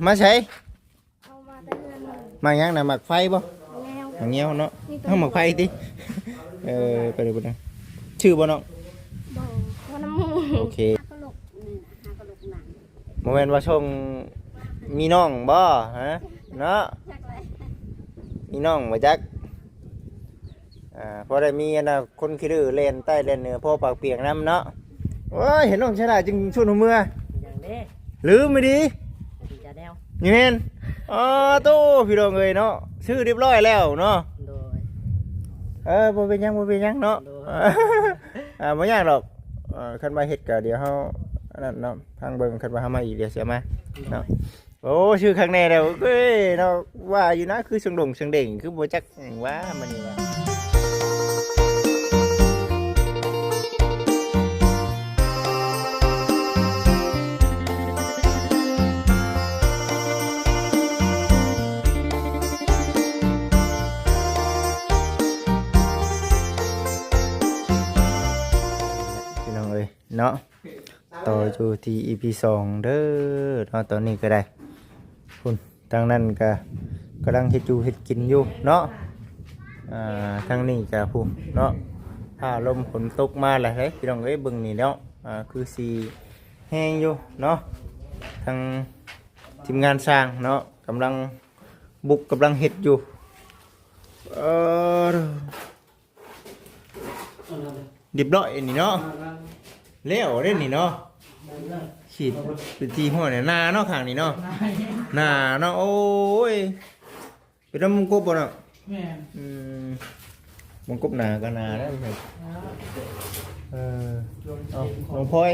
มาใช้เอามาแต่เดือนหนึ่งมายังน่ะหมักไฟบ่แนว หมักเงี้ยวเนาะเฮาหมักไฟติไปดูบ่นะชื่อบ่น้อง บ่ว่าน้ำมู โอเค กระโหลกนี่หากระโหลกหนัง บ่แม่นว่าช่องมีน้องบ่ฮะเนาะ จักเลย มีน้องบ่จักพอได้มีอันน่ะคนขี้ดื้อเล่นใต้เล่นเหนือพ่อปากเปียกน้ำเนาะโอ้ยเห็นน้องชายได้จึงชวนหัวเมื่อ อย่างนี้ ลืมไม่ดี ดีจะแนว นี่แม่นตู้พี่น้องเอ้ยเนาะชื่อเรียบร้อยแล้วเนาะ โดย บ่เป็นหยังบ่เป็นหยังเนาะบ่ยากหรอกคันมาเฮ็ดก็เดี๋ยวเฮาอันนั้นเนาะทางเบิ่งคันว่าเฮามาอีกเดี๋ยวเสียมาเนาะโอ้ชื่อข้างในแล้วเอ้ยเนาะว่าอยู่นะคือเสียงดงเสียงเด่งคือบ่จักว่ามันนี่ว่าพี่น้องเอ้ยเนาะต่ออยู่ที่ EP 2เด้อเนาะตอนนี้ก็ได้คุณทางนั้นก็กำลังเฮ็ดอยู่เฮ็ดกินอยู่เนาะทางนี้ก็พุ่นเนาะถ้าลมฝนตกมาแล้วเฮ้ยพี่น้องเอ้ยเบิ่งนี่เนาะคือสิแห้งอยู่เนาะทางทีมงานสร้างเนาะกำลังบุกกำลังเฮ็ดอยู่ดิบร้อยนี่เนาะแล้วเด้นี่เนาะขีดเป็นทีหัวเนี่ยนาเนาะข้างนี่เนาะนาเนาะโอ้ยเป็นน้ำมังกบบ่เนาะมังกบนาก็นาได้ครับน้องพลอย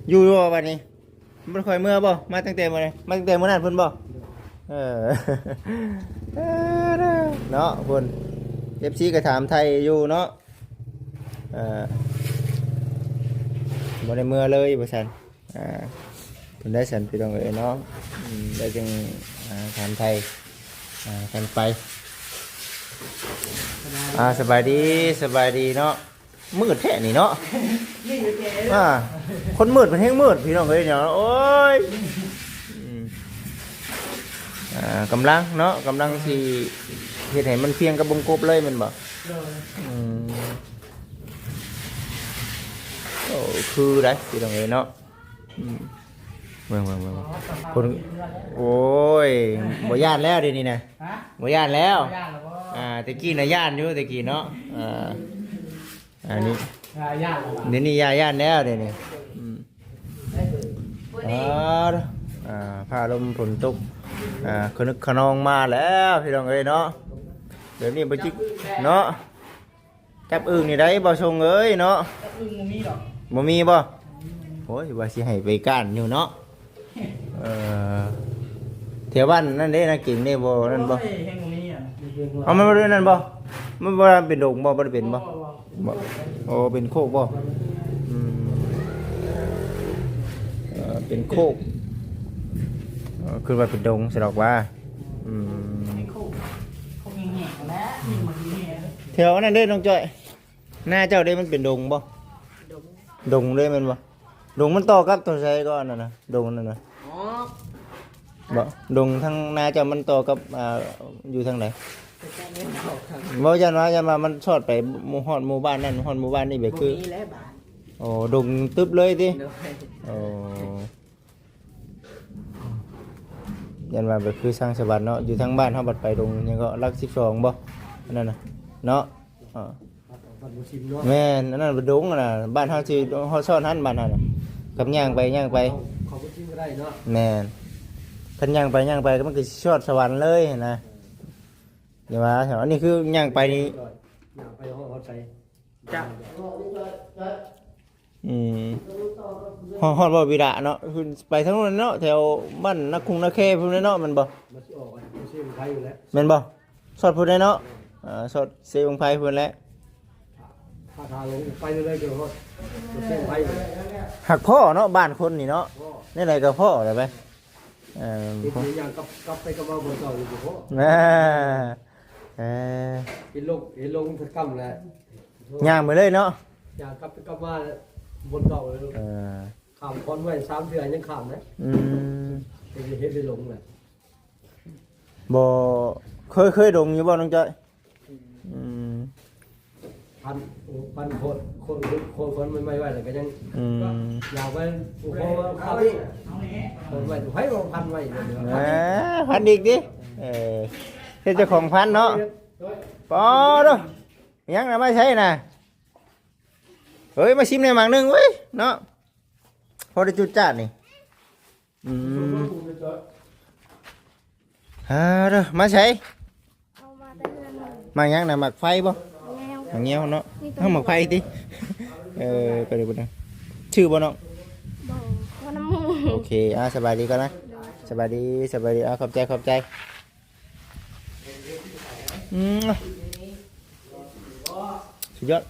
อยู่บ่วันนี้มันค่อยเมื่อบ่มาตั้งแต่มื้อไหนมาตั้งแต่มื้อนั้นเพิ่นบ่เนาะเพิ่น FC ก็ถามไทยอยู่เนาะบ่ได้เมื่อเลยบ่ซั่นเพิ่นได้สันพี่น้องเอ้ยเนาะได้จึงถามไทยกันไปสบายดีเนาะมืดแท้นี่เนาะคนมืดมันแห้งมืดพี่น้องเอ้ยเนาะโอ้ยกำลังเนาะกำลังสิเฮ็ดให้มันเพียงกับวงกบเลยแม่นบ่โอ้คือได้พี่น้องเอ้ยเนาะเบิ่งคนโอ้ยบ่ย่านแล้วเดี๋ยวนี้นะบ่ย่านแล้วตะกี้น่ะย่านอยู่ตะกี้เนาะอันนี้เดี๋ยวนี้ย่านแล้วเดี๋ยวนี้ผ้าลมฝนตกขนึกขนองมาแล้วพี่น้องเอ้ยเนาะเดี๋ยวนี้บ่จิกเนาะจับอึ่งนี่ได้บ่ชงเอ้ยเนาะบ่มีบ่โอ้ยว่าสิให้ไปก้านอยู่เนาะแถวบ้านนั่นเด้นะกิ่งนี่บ่นั่นบ่เอามันบ่ได้นั่นบ่มันบ่เป็นดงบ่ได้เป็นบ่โอ้เป็นโคกบ่เป็นโคกคือว่าเป็นดงสิดอกว่าแถวนั้นเด้น้องจ้อยหน้าเจ้าเด้มันเป็นดงบ่ดงเด้มันบ่ดงมันต่อกับตัวใช้ก็นั่นน่ะดงนั่นน่ะบ่ดงทางนาเจ้ามันต่อกับอยู่ทางไหนบ่ยันว่ามันชอดไปฮอดหมู่บ้านนั่นฮอดหมู่บ้านนี่แบบคือโอ้ดงตึ๊บเลยติโอ้ยันว่าแบบคือสร้างสวรรค์เนาะอยู่ทางบ้านเฮาบัดไปดงยังก็รัก12บ่นั่นน่ะเนาะแม่นนั่นเป็นดงน่ะบ้านเฮาสิเฮาซ่อนหันบ้านเฮาน่ะกับย่างไปเขาบ่กินก็ได้เนาะแม่นคันย่างไปก็มันคือชอดสวรรค์เลยนะอย่าว่าอันนี้คือย่างไปนี่ย่างไปเฮาใส่จ้ะฮอดบ่วิระเนาะคือไปทางนู้นเนาะแถวบ้านนักคุงนักแค่พุ่นเนาะมันบ่มันสิออกเสียงไผอยู่แล้วแม่นบ่สอดพุ่นได้เนาะสอดเสียงไผพุ่นแล้วถ้าทางลงไปเรื่อยๆเดี๋ยวฮอดเสียงไผอยู่หักพ่อเนาะบ้านคนนี่เนาะนี่ไหนก็พ่อได้ไปอย่างกับไปกับมาบนเก่าอยู่พ่อเห็นลงสักกำแล้วย่างไปเลยเนาะอย่างกับไปกับมาบนเก่าเลยขามคอนไว้3เดือนยังขามนะ เฮ็ดได้ลงน่ะ บ่เคยดงอยู่บ่น้องจ้อยอืม พันคนไม่ไหวเลยก็ยัง อืม ยาวไปโอ้โหครับพี่คนไหวถูกให้ลงพันไว้เดี๋ยว พันอีกดิเฮ็ดเจ้าของพันเนาะปอเด้อยังน่ะไม่ใช่น่ะเฮ้ยมาชิมในหมากนึงเว้ยเนาะพอได้จุดจ้านี่เด้อมาใช้ เอามาแต่เงินหนึ่ง มายังน่ะหมักไฟบ่ แมว หมักเงี้ยวเนาะเอาหมักไฟติไปเลยบ่นะชื่อบ่น้อง โดเพราะน้ำมูก โอเคสบายดีก่อนนะสบายดีขอบใจสุดยอด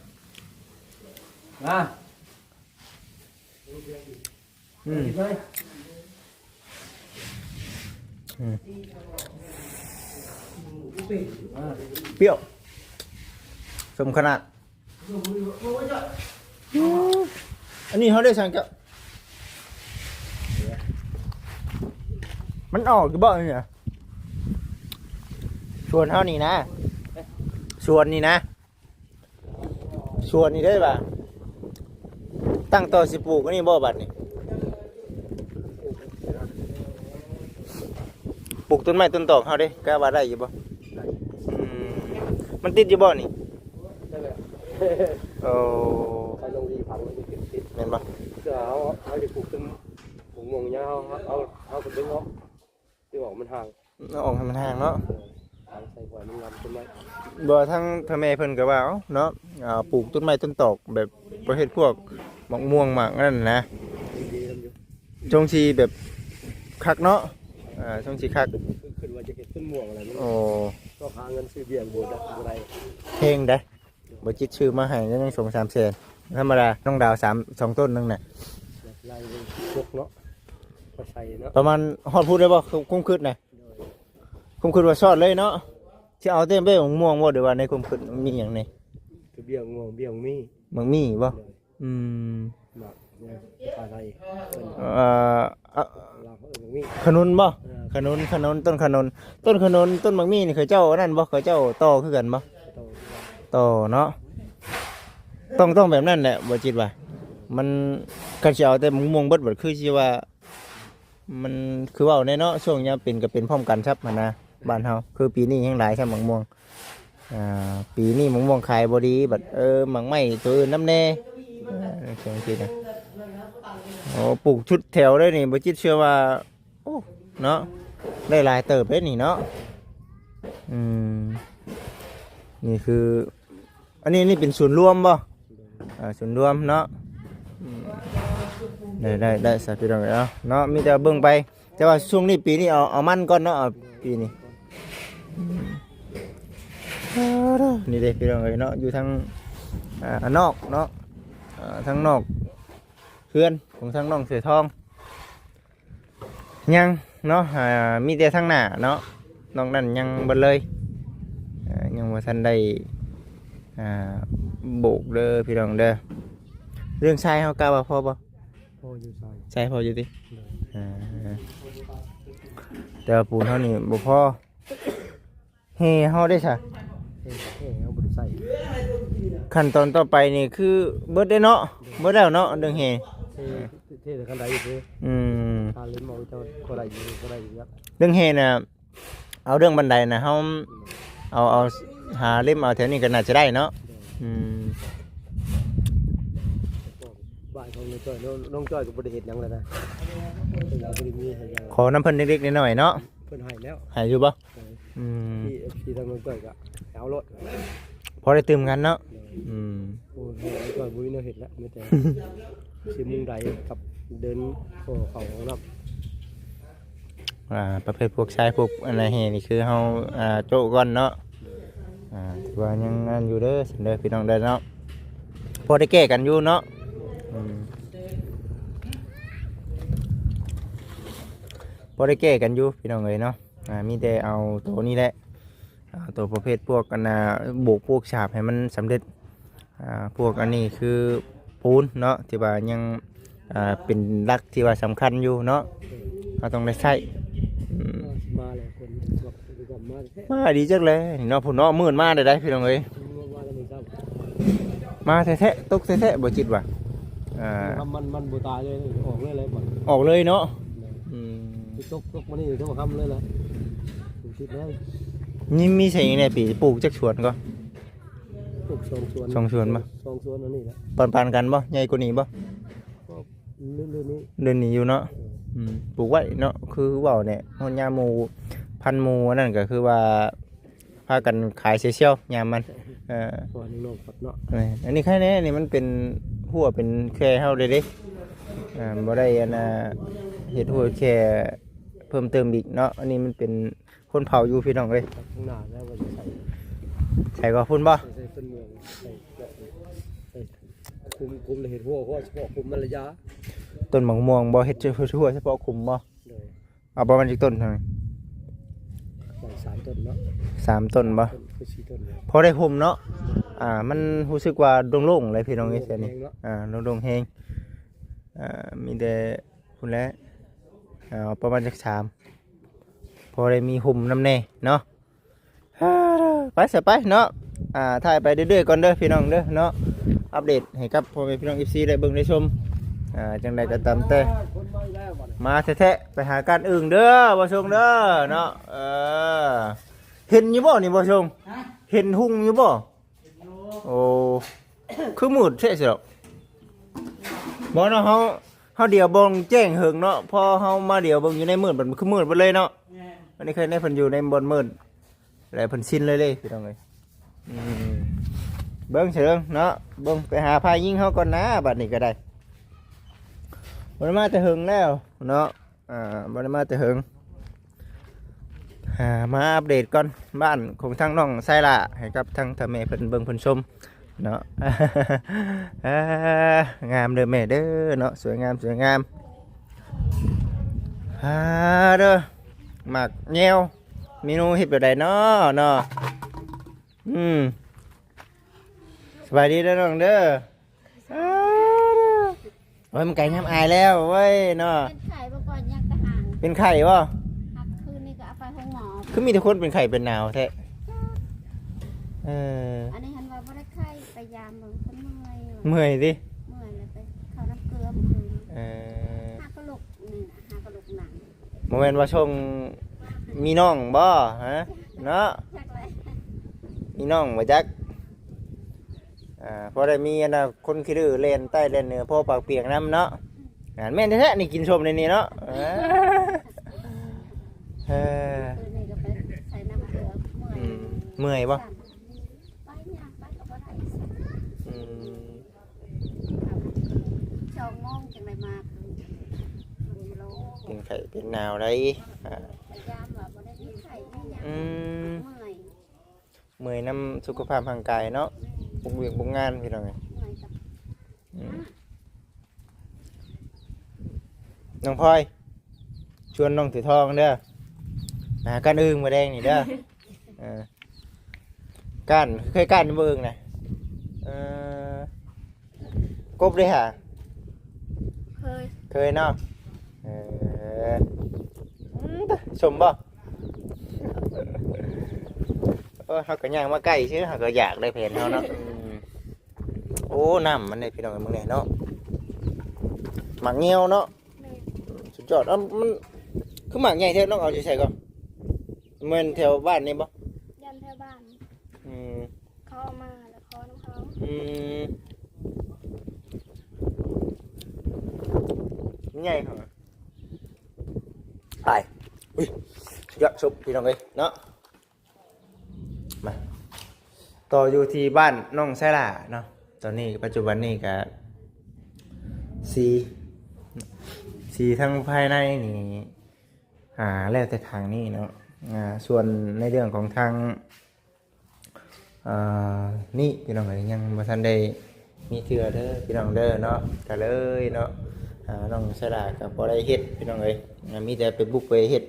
อ่ะ อืม เลย เปรี้ยวสมขนาดอันนี้เขาได้สั่งกับมันออกกี่บ่เนี่ยชวนเท่านี้นะชวนนี่นะชวนนี่ได้ป่ะตั้งต่อสิปลูกอันนี้บ่บัดนี่ปลูกต้นไม้ต้นตอกเขาได้กล้าว่าได้อยู่บ่มันติดอยู่บ่นี่ นั่นแหละ โอ้ ไปลงดีผังมันติด แม่นบ่ เสือเอาจะปลูกต้นผงมงเนี้ยเอาไปดึงเนาะที่บอกมันห่าง เอาออกให้มันห่างเนาะ ใส่หัวมันงำต้นไม้ บ่ทั้งพ่อแม่เพิ่นก็ว่าเนาะปลูกต้นไม้ต้นตอกแบบประเภทพวกมะม่วงหมากนั่นนะ ดีๆทำอยู่ จงชีแบบคักเนาะจงชีคัก ขึ้นว่าจะเก็บต้นม่วงอะไรมัน โอ้ ก็หาเงินซื้อเบี้ยบัวอะไร เพลงได้บ่จิตชื่อมาให้ยัง2-3แสนธรรมดาน้องดาว2ต้นนึงน่ะ ลายพวกเนาะก็ใส่เนาะ ประมาณฮอดพูดได้บ่คุ้มคิดน่ะคุ้มคิดว่าชอดเลยเนาะสิเอาเต็มไปของม่วงบ่หรือว่าในคุ้มคิดมีหยังนี่ คือเบี้ยงวงเบี้ยงมี มังมีบ่อืม หมักเนี่ยอะไร เรามี ขนุนบ่ขนุนต้นขนุนต้นมังมีนี่เคยเจ้านั่นบ่เคยเจ้าต่อคือกันบ่ โต ต่อเนาะต้องแบบนั้นแหละบ่จิตว่ามันคันสิเอาแต่ม่วงเบิดเบิดคือสิว่ามันคือเว้าแน่เนาะช่วงนี้เป็นก็เป็นพร้อมกันครับหั่นนะบ้านเฮาคือปีนี้ยังหลายครับมะม่วงปีนี้มะม่วงขายบ่ดีบัดมังไม้ตัวอื่นนำแน่จังซี่นะโอ้ปลูกชุดแถวเลยนี่บ่จิตเชื่อว่าโอ้เนาะได้หลายเติบเด้นี่เนาะนี่คืออันนี้เป็นศูนย์รวมบ่ศูนย์รวมเนาะได้สักทีเดียวเนาะมีแต่เบิ่งไปแต่ว่าช่วงนี้ปีนี้เอามันก่อนเนาะปีนี้นี่เด้พี่น้องเอ้ยเนาะอยู่ทางนอกเนาะทางนอกเพื่อนของทางน้องเสือทองยังเนาะมีแต่ทางหน้าเนาะนอกนั้นยังบ่เลยยังบ่ทันได้โบกเด้อพี่น้องเด้อเรื่องชายเฮากล้าว่าพอบ่ โอ้อยู่ซอย ใช่พออยู่ดิแต่ว่าปูนเท่านี้บ่พอเฮเฮาได้ซะ เอาบุญใส่ ขั้นตอนต่อไปนี่คือเบิดได้เนาะเบิดแล้วเนาะเรื่องเฮ เท่กันได้อยู่เด้ ทานเล่นมองเจ้าก็ได้อยู่ครับ เรื่องเฮน่ะเอาเรื่องบันไดน่ะเฮาเอาหาเล่มเอาแถวนี้ก็น่าจะได้เนาะบ้านของน้องจ้อยก็บ่ได้เฮ็ดหยังแล้วนะเพิ่นก็บ่ได้มีให้ยัง ขอน้ำเพิ่นเล็กๆน้อยๆเนาะ เพิ่นให้แล้ว ให้อยู่บ่ ที่ทางน้องจ้อยก็เอารถ พอได้ตื่มกันเนาะโอ้น้องจ้อยบ่มีแนวเฮ็ดแล้วมีแต่สิมุ่งใดกับเดินเข้าห้องน้ำ ประเภทพวกชายพวกอะไรเฮนี่คือเฮาโจะก่อนเนาะถือว่ายังงานอยู่เด้อสันเด้อพี่น้องได้เนาะพอได้แก้กันอยู่เนาะพอได้แก้กันอยู่พี่น้องเอ้ยเนาะมีแต่เอาตัวนี้แหละตัวประเภทพวกอันโบกพวกฉาบให้มันสำเร็จพวกอันนี้คือปูนเนาะที่ว่ายังเป็นหลักที่ว่าสำคัญอยู่เนาะเราต้องได้ใช้ มาเลยคนบอกดีกว่ามาแท้ มาดีจักเลยเนาะพุ่นเนาะมื่นมาได้พี่น้องเอ้ย มาแล้วไม่ทราบ มาแท้ๆตกแท้ๆบ่จิตว่ามันบ่ตายเลยออกเลยบ่ ออกเลยเนาะอืม ตกมานี่ต้องมาค้ำเลยล่ะคิดเลย นี่มีใส่ยังไงปีปลูกจักสวนก็ ปลูก2 สวน สองสวนบ่ 2 สวนอันนี้แหละ ปานๆกันบ่ใหญ่กว่านี้บ่ ก็เรื่องนี้ เดินหนีอยู่เนาะปลูกไว้เนาะคือเว้าเนี่ยฮอดยามหมู่พันหมู่อันนั่นก็คือว่าพากันขายเชี่ยวๆยามมันก่อนนอกปัดเนาะ อันนี้แค่นี้นี่มันเป็นหัวเป็นแค่เฮาเด้บ่ได้อันน่ะเฮ็ดหัวแค่เพิ่มเติมอีกเนาะอันนี้มันเป็นคนเผาอยู่พี่น้องเอ้ย ข้างหน้าแล้วก็จะใส่ ใช่ก็พุ่นบ่ ใส่ต้นเมืองใส่คุมเลยเห็ดหัวเฉพาะคุมมันระยะ ต้นมะม่วงบ่เฮ็ดทั่วเฉพาะคุมบ่ เลย เอาประมาณกี่ต้นเท่านั้น ใส่3 ต้นเนาะ 3ต้นบ่ คือ4 ต้นเนี่ย พอได้ห่มเนาะมันรู้สึกว่าโล่งๆเลยพี่น้องเอ้ยแค่นี้โล่งๆแฮงมีแต่พุ่นแหละประมาณจัก3พอได้มีห่มน้ำแน่เนาะไปเสียไปเนาะถ่ายไปเรื่อยๆก่อนเด้อพี่น้องเด้อเนาะอัปเดตให้กับพ่อแม่พี่น้อง FC ได้เบิ่งได้ชมจังไดก็ตามแต่มาแท้ๆไปหาการอึ่งเด้อบ่ชงเด้อเนาะเห็นอยู่บ่นี่บ่ชงเห็นหุ่งอยู่บ่โอ้คือมืดแท้สิดอกบ่เนาะเฮาเดี๋ยวบ่งแจ้งเหิงเนาะพอเฮามาเดี๋ยวเบิ่งอยู่ในมืดมันคือมืดไปเลยเนาะอันนี้เคยได้เพิ่นอยู่ในบนมืดแล้วเพิ่นสิ้นเลยพี่น้องเอ้ยเบิ่งเชิงเนาะเบิ่งไปหาพายิงเฮาก่อนนะบัดนี้ก็ได้บ่ได้มาแต่เหิงแล้วเนาะบ่ได้มาแต่เหิงมาอัปเดตก่อนบ้านของทางน้องไซล่าให้กับทางท่าแม่เพิ่นเบิ่งเพิ่นชมเนาะ งามเด้อแม่เด้อเนาะสวยงามเด้อหมักแยวเมนูเฮ็ดแบบใดเนาะเนาะสบายดีเด้อน้องเด้อโอ้ยมันไก่น้ำอายแล้วเว้ยเนาะ เป็นไข่บ่ก่อนยังทหาร เป็นไข่บ่ หักคืนนี่ก็เอาไปห้องหมอ คือมีแต่คนเป็นไข่เป็นหนาวแท้อันนี้หันว่าบ่ได้ไข้ไปยามเบิ่งเพิ่นเมื่อยสิ เมื่อยแล้วไปเข้าน้ำเกลือเมื่อคืนหักกระโหลกนี่นะหักกระโหลกหนัง โมเมนต์ว่าชงมีน้องบ่ฮะเนาะ จักเลย มีน้องมาจักพอได้มีอันน่ะคนขี้ดื้อเล่นใต้เล่นเหนือพ่อปากเปียกน้ำเนาะแม่นแท้ๆนี่กินชมในนี้เนาะ คืนนี่ก็ไปใส่น้ำเกลือเมื่อย เมื่อยบ่ ไปเนี่ยไปก็บ่ได้ชาวงงจังไดมาคือโล เป็นไข่เป็นหนาวได้พยายามว่าบ่ได้มีไข้มีหยังเมื่อย เมื่อยน้ำสุขภาพทางกายเนาะบุกเบียกบุกงานพี่น้องไง เมื่อยกับ น้องพลอยชวนน้องถือทองเด้อหาก้านอึ่งมาแดงนี่เด้อก้านเคยก้านเบิ่งนะกบได้หา เคยเนาะชมบ่เขาก็ย่างมาใกล้ชื่อเขาก็อยากได้เพนเขาเนาะโอ้น้ำมันได้พี่น้องมึงเนี่ยเนาะหมักเงี้ยวเนาะสุดยอดมันคือหมักใหญ่เท่าน้องเอาใส่ก่อนเหมือนแถวบ้านนี่บ่ ยันแถวบ้านเขาเอามาแล้วขอน้ำเขา ใหญ่เหรอไปอุ้ยยอดสุดพี่น้องเอ้ยเนาะมาต่ออยู่ที่บ้านน้องไซล่าเนาะตอนนี้ปัจจุบันนี้ก็สีทั้งภายในนี่แล้วแต่ทางนี้เนาะส่วนในเรื่องของทางนี่พี่น้องเอ้ยยังบ่ทันได้มีเทื่อเด้อพี่น้องเด้อเนาะก็เลยเนาะน้องไซล่าก็บ่ได้เฮ็ดพี่น้องเอ้ยมีแต่ไปบุกไปเฮ็ด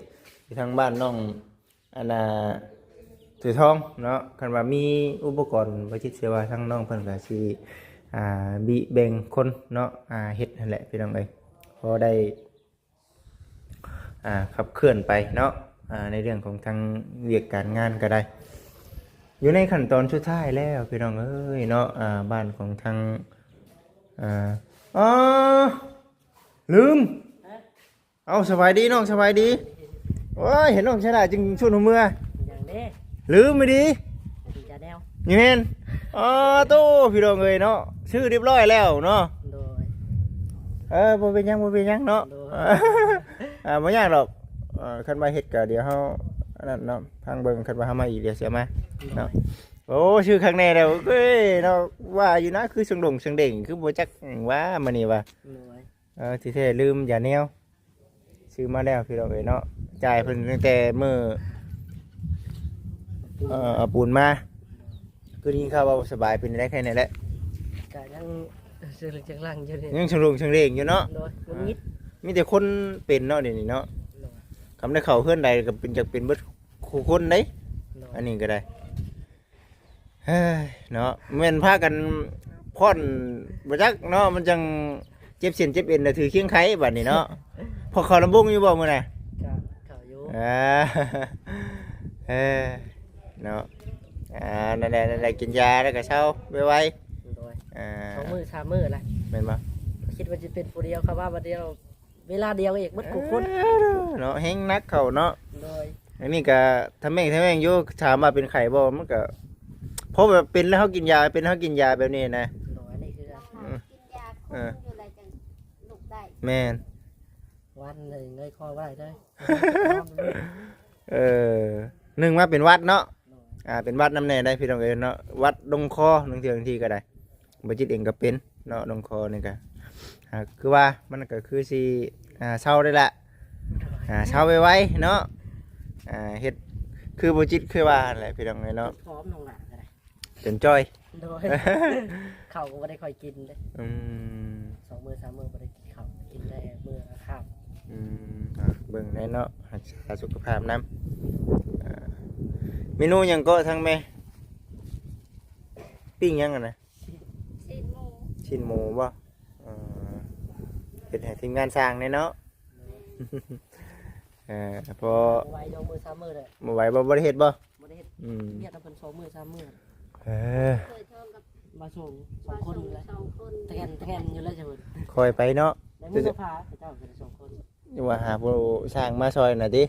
ที่ทางบ้านน้องอันถือทองเนาะคันว่ามีอุปกรณ์ประชิดเสียว่าทั้งน้องเพิ่นก็สิบิแบ่งคนเนาะเฮ็ดนั่นแหละพี่น้องเอ้ยพอได้ขับเคลื่อนไปเนาะ ในเรื่องของทางเวียกการงานก็ได้อยู่ในขั้นตอนสุดท้ายแล้วพี่น้องเอ้ยเนาะบ้านของทางอ๋อลืมเอาสบายดีน้องสบายดีโอ้ยเห็นน้องใช่ได้จึงชวนหัวเมื่อ อย่างเด้ ลืมไม่ดี ดีจะแนว นี่แม่นโตพี่น้องเอ้ยเนาะชื่อเรียบร้อยแล้วเนาะ โดย บ่เป็นหยังบ่เป็นหยังเนาะ โดย บ่ยากหรอกคันมาเฮ็ดก็เดี๋ยวเฮาอันนั้นเนาะพังเบิ่งคันว่าเฮามาอีกเดี๋ยวเสียมาเนาะโอ้ชื่อข้างในแล้วเอ้ยเนาะว่าอยู่นะคือเสียงดงเสียงเด่งคือบ่จักว่ามื้อนี้ว่า โดย ที่แท้ลืมอย่าแนวซื้อมาแล้วพี่น้องเอ้ยเนาะจ่ายเพิ่นตั้งแต่มื้อเอาปูนมาคือนี่ครับว่าสบายเป็นได้แค่นี้แหละ ก็ยังเสื่อจังลังอยู่นี่ ยังเสียงดงเสียงเด่งอยู่เนาะ โดยมันนิด มีแต่คนเป็นเนาะเดี๋ยวนี้เนาะ โดย คำได้เข้าเพื่อนใดก็เป็นจากเป็นเบิดคู่คนเด้ โดย อันนี้ก็ได้เฮ้ยเนาะแม่นพากันพ่อนบ่จักเนาะมันจังเจ็บเส้นเจ็บเอ็นน่ะถือเคียงไขบัดนี้เนาะ พอเข้าลำบงอยู่บ่มื้อน่ะ ก็เขาอยู่ เออเนาะนั่นแหละกินยาแล้วก็เช้าไว โดย ๆ 2 มื้อ 3 มื้อละ แม่นบ่ คิดว่าจะเป็นผู้เดียวครับว่าวันเดียวเวลาเดียวอีกมัดกูคน เนาะแฮงนักเข้าเนาะ โดย อันนี้ก็ทำแม่งอยู่ถามว่าเป็นไข่บ่มันก็เพราะแบบเป็นแล้วเขากินยาเป็นเขากินยาแบบนี้นะ โดยอันนี้คือ กินยาคุมอยู่อะไรจังลุกได้ แม่น วันเลยเงยคอไว้ได้ หนึ่งมาเป็นวัดเนาะเป็นวัดน้ำแน่ได้พี่น้องเอ้ยเนาะวัดดงคอบางทีก็ได้บ่จิตเองก็เป็นเนาะดงคอนี่ก็คือว่ามันก็คือสิเช่าได้ละเช่าไว้เนาะเฮ็ดคือบ่จิตคือว่าแหละพี่น้องเอ้ยเนาะ พร้อมลงหลังก็ได้ จนจ้อย โดยข้าวก็ไม่ได้ค่อยกินเลย 2 มื้อ 3 มื้อไม่ได้กินข้าวกินได้มื้อละข้าว เบิ่งแน่เนาะรักษาสุขภาพนำเมนูหยังก็ทั้งแม่ปิ้งหยังอ่ะนะ ซีนหมู ชิ้นหมูบ่เฮ็ดให้ทีมงานสร้างแน่เนาะ พอ ไว้2 มื้อ 3 มื้อเลย บ่ไหวบ่ได้เฮ็ดบ่ ไม่ได้เฮ็ด อืม เฮ็ดเอาเป็น2 มื้อ 3 มื้อ เออ เคยท่องกับ มาส่ง ปลา 2 คน ส่ง อยู่แล้ว 2 คน แทนอยู่แล้วจ้ะเพิ่น คอยไปเนาะ ในมื้อพาเจ้าเป็น2 คน อย่าว่าหาผู้สร้างมาซอยน่ะติ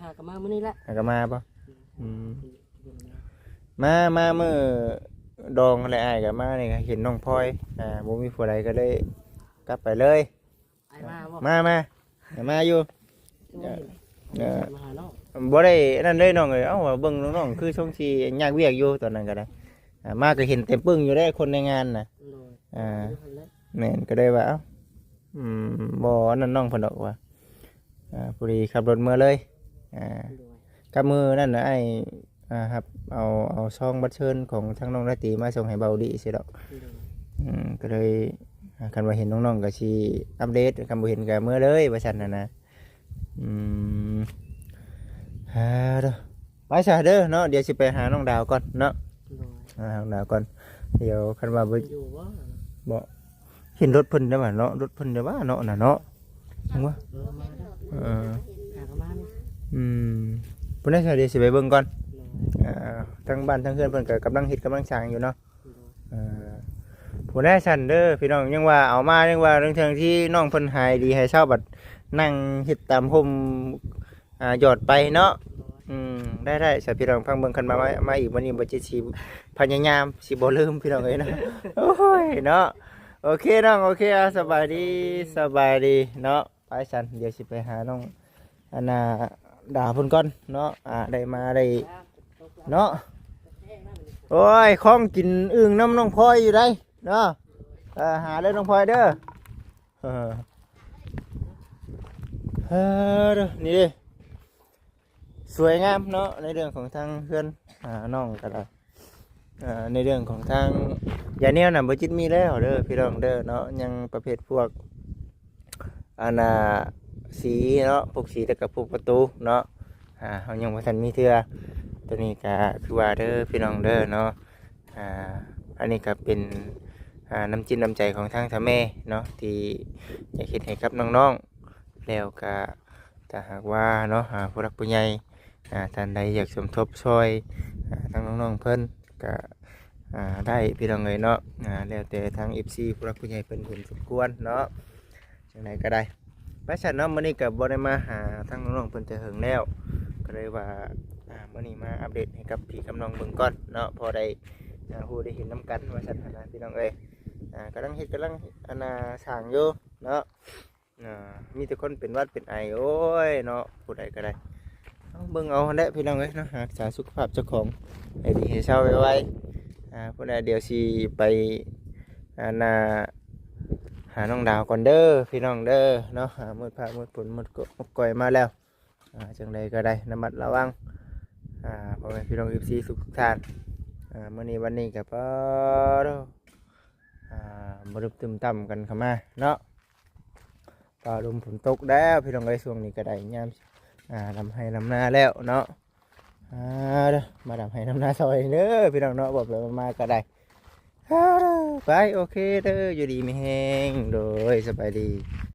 หาก็มามื้อนี้แหละ หาก็มาบ่มามื้อดองอะไรอ้ายก็มานี่ก็เห็นน้องพลอยบ่มีผู้ใดก็เลยกลับไปเลย ไอ้มาบ่ มาอยู่ มาหาน้อง บ่ได้นั่นเลยน้องเอ้ยเอ้าเบิ่งน้องๆคือช่วงที่ยากเวียกอยู่ตอนนั้นก็ได้มาก็เห็นเต็มปึ้งอยู่ได้คนในงานน่ะ โดย แม่นก็ได้ว่าเอ้าบ่นั่นน้องเพิ่นดอกว่าพอดีขับรถเมื่อเลยกับมือนั่นน่ะไอ้ครับเอาซองบัตรเชิญของทางน้องราตรีมาส่งให้เบาดีสิดอกก็เลยคันว่าเห็นน้องๆก็สิอัปเดตคันบ่เห็นก็เมื่อเลยว่าซั่นน่ะนะเด้อไปซะเด้อเนาะเดี๋ยวสิไปหาน้องดาวก่อนเนาะน้องดาวก่อนเดี๋ยวคันว่าบ่ อยู่บ่ บ่เห็นรถเพิ่นได้บ่เนาะรถเพิ่นได้ว่าเนาะน่ะเนาะจังว่า มาเด้อหาก็มานี่ เพิ่นได้เดี๋ยวสิไปเบิ่งก่อนทั้งบ้านทั้งเฮือนเพิ่นก็กำลังเฮ็ดกำลังสร้างอยู่เนาะผู้ได้สั่นเด้อพี่น้องยังว่าเอามายังว่าเรื่องที่น้องเพิ่นหายดีให้เช้าบัดนั่งเฮ็ดตามห่มหยอดไปเนาะได้สิพี่น้องฟังเบิ่งคันมาอีกวันนี้บ่จิตสิพยายามสิบ่ลืมพี่น้องเอ้ยนะโอ้ยเนาะโอเคน้องโอเคสบายดีเนาะไปสั่นเดี๋ยวสิไปหาน้องอันน่ะด่าเพิ่นก่อนเนาะได้มาได้เนาะโอ้ยของกินอึ่งน้ำน้องพลอยอยู่ได้เนาะหาเลยน้องพลอยเด้อเด้อนี่ดิสวยงามเนาะในเรื่องของทางเพื่อนน้องก็ได้ในเรื่องของทางยาแนวน่ะบ่จิตมีแล้วเด้อพี่น้องเด้อเนาะยังประเภทพวกสีเนาะพวกสีแล้วก็พวกประตูเนาะเฮายังบ่ทันมีเทื่อตัวนี้ก็คือว่าเด้อพี่น้องเด้อเนาะอันนี้ก็เป็นน้ำจิ้มน้ำใจของทางท่าแม่เนาะที่อยากเฮ็ดให้กับน้องๆแล้วก็ท ถ้าหากว่าเนาะผู้รักผู้ใหญ่ท่านใดอยากสมทบช่วยทางน้องๆเพิ่นก็ได้พี่น้องเลยเนาะแล้วแต่ทาง FC ผู้รักผู้ใหญ่เพิ่นเห็นสมควรเนาะจังไดก็ได้ไปฉันเนาะมื้อนี้ก็บ่ได้มาหาทางน้องๆเพิ่นแต่เฮิงแล้วก็เลยว่ามื้อนี้มาอัปเดตให้กับพี่กับน้องเบิ่งก่อนเนาะพอได้ฮู้ได้เห็นนํกันว่าซั่นหั่นนะพี่น้องเอ้ยกำลังเฮ็ดกำลังสร้างอยู่เนาะมีแต่คนเป็นหวัดเป็นไอโอ้ยเนาะผู้ใดก็ได้เอาเบิ่งเอาหั่นแหละพี่น้องเอ้ยเนาะรักษาสุขภาพเจ้าของให้ดีให้เศร้าไว้ผู้ใดเดี๋ยวสิไปหาน้องดาวก่อนเด้อพี่น้องเด้อเนาะมืดผ้ามืดฝนมืดกบก่อยมาแล้วจังใดก็ได้ระมัดระวังพ่อแม่พี่น้อง14ทุกท่านมื้อนี้วันนี้ก็พอบ่รึบตึมต่ำกันเข้ามาเนาะฟ้าลมฝนตกแล้วพี่น้องเอ้ยช่วงนี้ก็ได้ยามลำให้ลำนาแล้วเนาะเด้อมาลำให้ลำนาซอยเด้อพี่น้องเนาะบอกเลยมาก็ได้ไปโอเคเด้ออยู่ดีมีแฮงโดยสบายดี